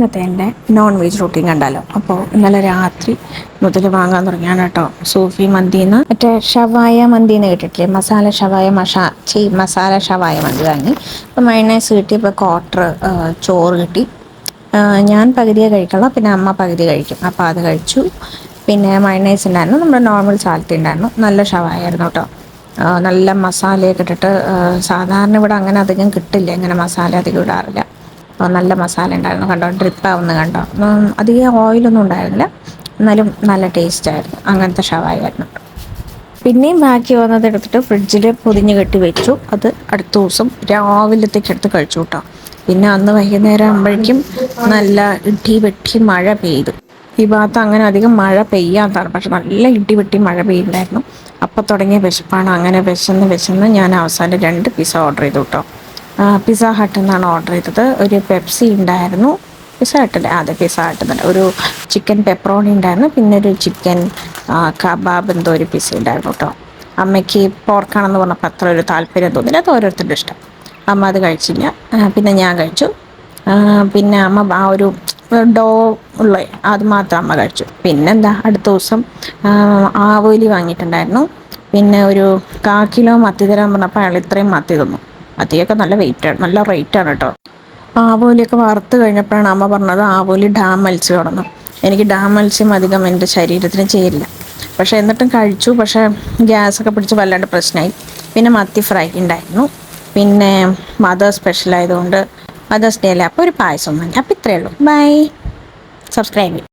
ഇന്നത്തെ എൻ്റെ non veg routine കണ്ടാലോ. അപ്പോൾ ഇന്നലെ രാത്രി മുതൽ വാങ്ങാൻ തുടങ്ങിയാണ് കേട്ടോ. സൂഫി മന്തിന്ന് മറ്റേ ഷവായ മന്തിന്ന് കേട്ടിട്ടില്ലേ, മസാല ഷവായ മന്തി വാങ്ങി. അപ്പോൾ മയണൈസ് കിട്ടി, ഇപ്പോൾ ക്വാർട്ടർ ചോറ് കിട്ടി. ഞാൻ പകുതിയെ കഴിക്കുള്ളൂ, പിന്നെ അമ്മ പകുതി കഴിക്കും. അപ്പോൾ അത് കഴിച്ചു. പിന്നെ മയണൈസ് ഉണ്ടായിരുന്നു, നമ്മുടെ നോർമൽ സാലത്തി ഉണ്ടായിരുന്നു. നല്ല ഷവായ ആയിരുന്നു കേട്ടോ. നല്ല മസാലയൊക്കെ ഇട്ടിട്ട്, സാധാരണ ഇവിടെ അങ്ങനെ അധികം കിട്ടില്ല, ഇങ്ങനെ മസാല അധികം ഇടാറില്ല. നല്ല മസാല ഉണ്ടായിരുന്നു കണ്ടോ, ഡ്രിപ്പാവുന്ന കണ്ടോ. അധികം ഓയിലൊന്നും ഉണ്ടായിരുന്നില്ല, എന്നാലും നല്ല ടേസ്റ്റ് ആയിരുന്നു. അങ്ങനത്തെ ഷവായ ആയിരുന്നു. പിന്നെയും ബാക്കി വന്നത് എടുത്തിട്ട് ഫ്രിഡ്ജിൽ പൊതിഞ്ഞ് കെട്ടി വെച്ചു. അത് അടുത്ത ദിവസം രാവിലത്തേക്ക് എടുത്ത് കഴിച്ചു കേട്ടോ. പിന്നെ അന്ന് വൈകുന്നേരം ആകുമ്പോഴേക്കും നല്ല ഇടി വെട്ടി മഴ പെയ്തു. ഈ ഭാഗത്ത് അങ്ങനെ അധികം മഴ പെയ്യാത്താണ്, പക്ഷെ നല്ല ഇടി വെട്ടി മഴ പെയ്യുണ്ടായിരുന്നു. അപ്പോൾ തുടങ്ങിയ വിശപ്പാണ്. അങ്ങനെ വിശന്ന് ഞാൻ അവസാനം 2 പിസ്സ ഓർഡർ ചെയ്തു കേട്ടോ. പിസ്സ ഹട്ട് എന്നാണ് ഓർഡർ ചെയ്തത്. ഒരു പെപ്സി ഉണ്ടായിരുന്നു. പിസ്സ ഹട്ടില്ല, അതെ പിസ്സ ഹട്ട് തന്നെ. ഒരു ചിക്കൻ പെപ്പറോണി ഉണ്ടായിരുന്നു, പിന്നെ ഒരു ചിക്കൻ കബാബ് എന്തോ ഒരു പിസ്സ ഉണ്ടായിരുന്നു കേട്ടോ. അമ്മയ്ക്ക് പോർക്കാണെന്ന് പറഞ്ഞപ്പോൾ അത്ര ഒരു താല്പര്യം തോന്നില്ല, അത് ഓരോരുത്തരുടെ ഇഷ്ടം. അമ്മ അത് കഴിച്ചില്ല, പിന്നെ ഞാൻ കഴിച്ചു. പിന്നെ അമ്മ ആ ഒരു ഡോ ഉള്ള അത് മാത്രം അമ്മ കഴിച്ചു. പിന്നെന്താ, അടുത്ത ദിവസം ആവോലി വാങ്ങിയിട്ടുണ്ടായിരുന്നു. പിന്നെ ഒരു 1/4 കിലോ മത്തി തരാൻ പറഞ്ഞപ്പോൾ അയാൾ ഇത്രയും മത്തി തന്നു. മത്തിയൊക്കെ നല്ല വെയിറ്റാണ്, നല്ല റേറ്റാണ് കേട്ടോ. ആവോലിയൊക്കെ വറുത്ത് കഴിഞ്ഞപ്പോഴാണ് അമ്മ പറഞ്ഞത് ആവോലി ഡാം മത്സ്യമാണെന്ന്. എനിക്ക് ഡാം മത്സ്യം അധികം എൻ്റെ ശരീരത്തിന് ചേരില്ല, പക്ഷേ എന്നിട്ടും കഴിച്ചു. പക്ഷേ ഗ്യാസൊക്കെ പിടിച്ച് വല്ലാണ്ട് പ്രശ്നമായി. പിന്നെ മത്തി ഫ്രൈ ഉണ്ടായിരുന്നു. പിന്നെ മദർ സ്പെഷ്യൽ ആയതുകൊണ്ട് മദേഴ്സ് ഡേ അല്ലേ, അപ്പോൾ ഒരു പായസം വാങ്ങി. അപ്പോൾ ഇത്രയേ ഉള്ളൂ. ബൈ. സബ്സ്ക്രൈബ് ചെയ്യും.